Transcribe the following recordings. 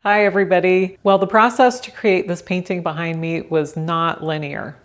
Hi everybody. Well, the process to create this painting behind me was not linear.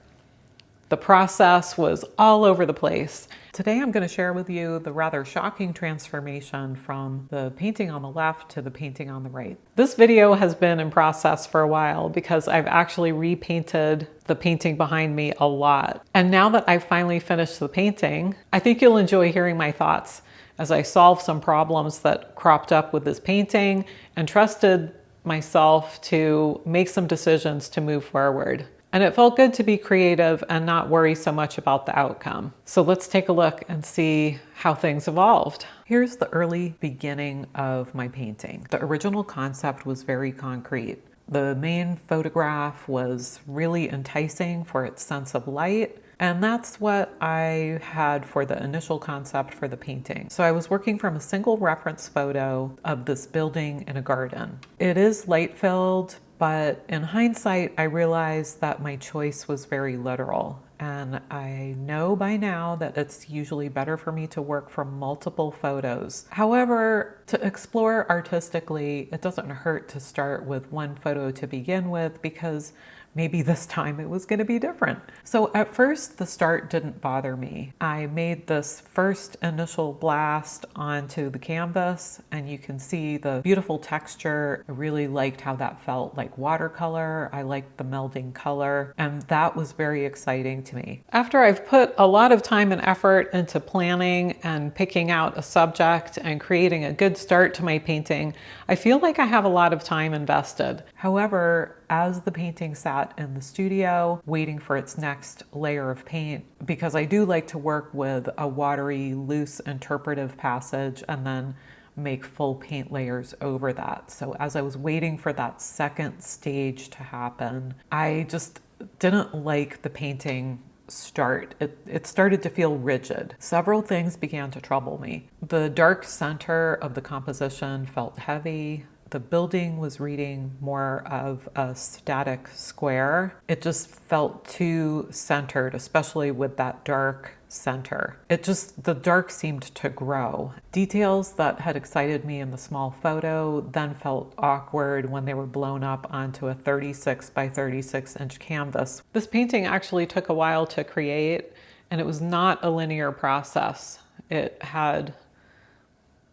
The process was all over the place. Today I'm going to share with you the rather shocking transformation from the painting on the left to the painting on the right. This video has been in process for a while because I've actually repainted the painting behind me a lot. And now that I've finally finished the painting, I think you'll enjoy hearing my thoughts as I solve some problems that cropped up with this painting and trusted myself to make some decisions to move forward. And it felt good to be creative and not worry so much about the outcome. So let's take a look and see how things evolved. Here's the early beginning of my painting. The original concept was very concrete. The main photograph was really enticing for its sense of light. And that's what I had for the initial concept for the painting. So I was working from a single reference photo of this building in a garden. It is light-filled, but in hindsight, I realized that my choice was very literal. And I know by now that it's usually better for me to work from multiple photos. However, to explore artistically, it doesn't hurt to start with one photo to begin with because maybe this time it was going to be different. So at first, the start didn't bother me. I made this first initial blast onto the canvas and you can see the beautiful texture. I really liked how that felt like watercolor. I liked the melding color, and that was very exciting to me. After I've put a lot of time and effort into planning and picking out a subject and creating a good start to my painting, I feel like I have a lot of time invested. However, as the painting sat in the studio waiting for its next layer of paint, because I do like to work with a watery, loose interpretive passage and then make full paint layers over that. So as I was waiting for that second stage to happen, I just didn't like the painting start. It started to feel rigid. Several things began to trouble me. The dark center of the composition felt heavy. The building was reading more of a static square. It just felt too centered, especially with that dark center. The dark seemed to grow. Details that had excited me in the small photo then felt awkward when they were blown up onto a 36 by 36 inch canvas. This painting actually took a while to create, and it was not a linear process. It had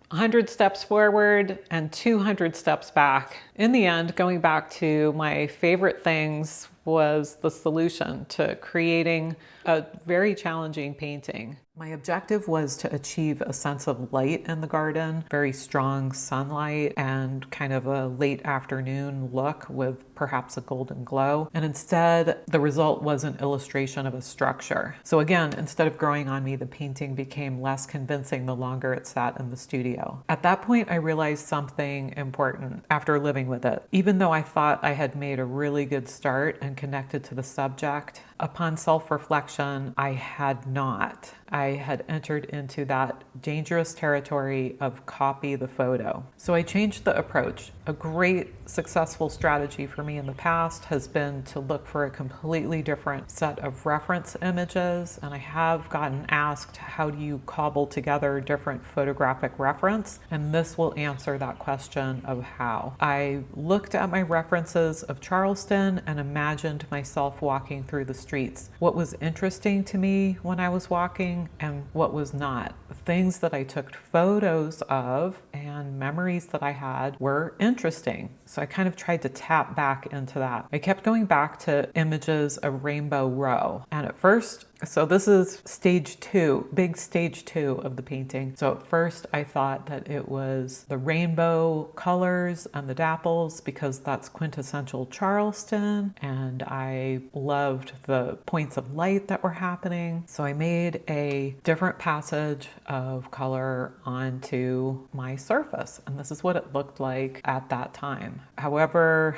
100 steps forward and 200 steps back. In the end, going back to my favorite things was the solution to creating a very challenging painting. My objective was to achieve a sense of light in the garden, very strong sunlight and kind of a late afternoon look with perhaps a golden glow. And instead, the result was an illustration of a structure. So again, instead of growing on me, the painting became less convincing the longer it sat in the studio. At that point, I realized something important after living with it. Even though I thought I had made a really good start and connected to the subject, upon self-reflection, I had not. I had entered into that dangerous territory of copy the photo. So I changed the approach. A great successful strategy for me in the past has been to look for a completely different set of reference images. And I have gotten asked, how do you cobble together different photographic reference? And this will answer that question of how. I looked at my references of Charleston and imagined myself walking through the streets. What was interesting to me when I was walking and what was not. Things that I took photos of and memories that I had were interesting. So I kind of tried to tap back into that. I kept going back to images of Rainbow Row. And at first, so this is stage two, big stage two of the painting. So at first I thought that it was the rainbow colors and the dapples because that's quintessential Charleston. And I loved the points of light that were happening. So I made a different passage of color onto my surface. And this is what it looked like at that time. However,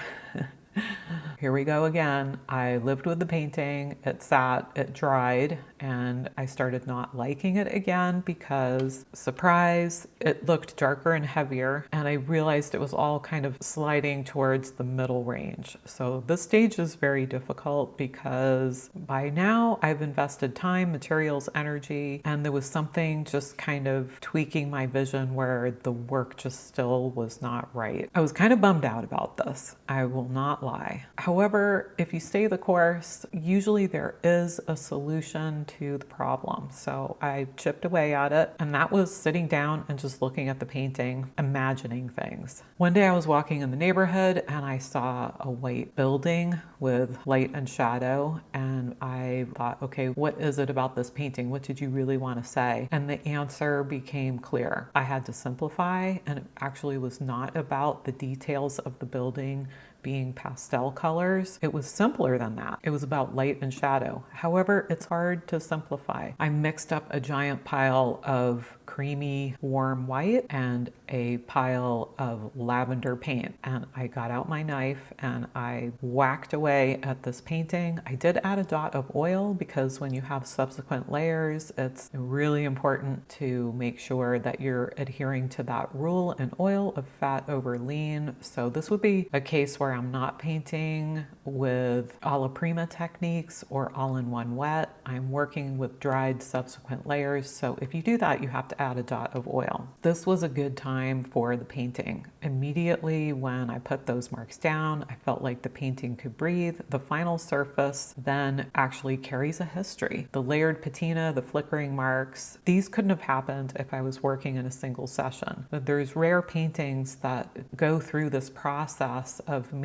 Here we go again. I lived with the painting, it sat, it dried, and I started not liking it again because, surprise, it looked darker and heavier, and I realized it was all kind of sliding towards the middle range. So this stage is very difficult because by now I've invested time, materials, energy, and there was something just kind of tweaking my vision where the work just still was not right. I was kind of bummed out about this, I will not lie. However, if you stay the course, usually there is a solution to the problem. So I chipped away at it, and that was sitting down and just looking at the painting, imagining things. One day I was walking in the neighborhood and I saw a white building with light and shadow, and I thought, okay, what is it about this painting? What did you really want to say? And the answer became clear. I had to simplify, and it actually was not about the details of the building being pastel colors. It was simpler than that. It was about light and shadow. However, it's hard to simplify. I mixed up a giant pile of creamy warm white and a pile of lavender paint, and I got out my knife and I whacked away at this painting. I did add a dot of oil because when you have subsequent layers, it's really important to make sure that you're adhering to that rule in oil of fat over lean. So this would be a case where I'm not painting with alla prima techniques or all-in-one wet. I'm working with dried subsequent layers. So if you do that, you have to add a dot of oil. This was a good time for the painting. Immediately when I put those marks down, I felt like the painting could breathe. The final surface then actually carries a history. The layered patina, the flickering marks, these couldn't have happened if I was working in a single session. But there's rare paintings that go through this process of me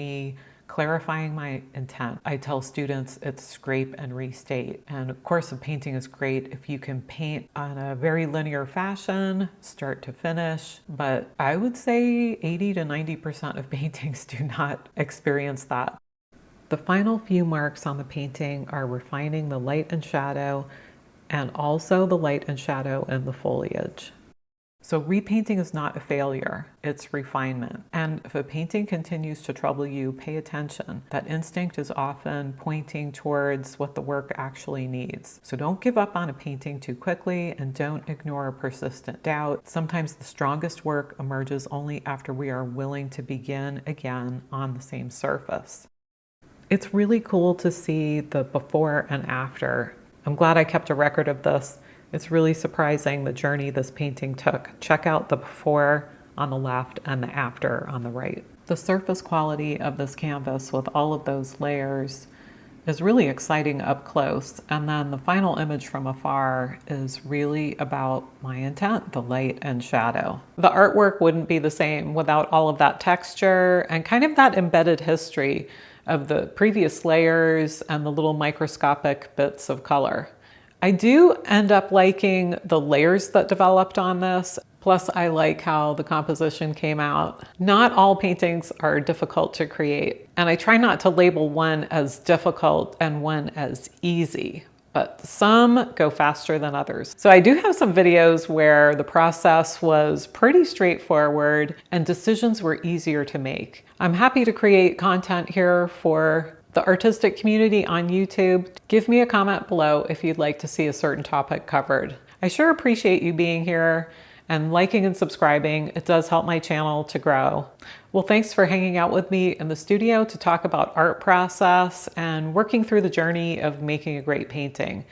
clarifying my intent. I tell students it's scrape and restate. And of course, a painting is great if you can paint on a very linear fashion, start to finish. But I would say 80 to 90% of paintings do not experience that. The final few marks on the painting are refining the light and shadow, and also the light and shadow in the foliage. So repainting is not a failure, it's refinement. And if a painting continues to trouble you, pay attention. That instinct is often pointing towards what the work actually needs. So don't give up on a painting too quickly, and don't ignore persistent doubt. Sometimes the strongest work emerges only after we are willing to begin again on the same surface. It's really cool to see the before and after. I'm glad I kept a record of this. It's really surprising the journey this painting took. Check out the before on the left and the after on the right. The surface quality of this canvas with all of those layers is really exciting up close. And then the final image from afar is really about my intent, the light and shadow. The artwork wouldn't be the same without all of that texture and kind of that embedded history of the previous layers and the little microscopic bits of color. I do end up liking the layers that developed on this. Plus, I like how the composition came out. Not all paintings are difficult to create, and I try not to label one as difficult and one as easy, but some go faster than others. So I do have some videos where the process was pretty straightforward and decisions were easier to make. I'm happy to create content here for the artistic community on YouTube. Give me a comment below if you'd like to see a certain topic covered. I sure appreciate you being here and liking and subscribing. It does help my channel to grow. Well, thanks for hanging out with me in the studio to talk about art process and working through the journey of making a great painting.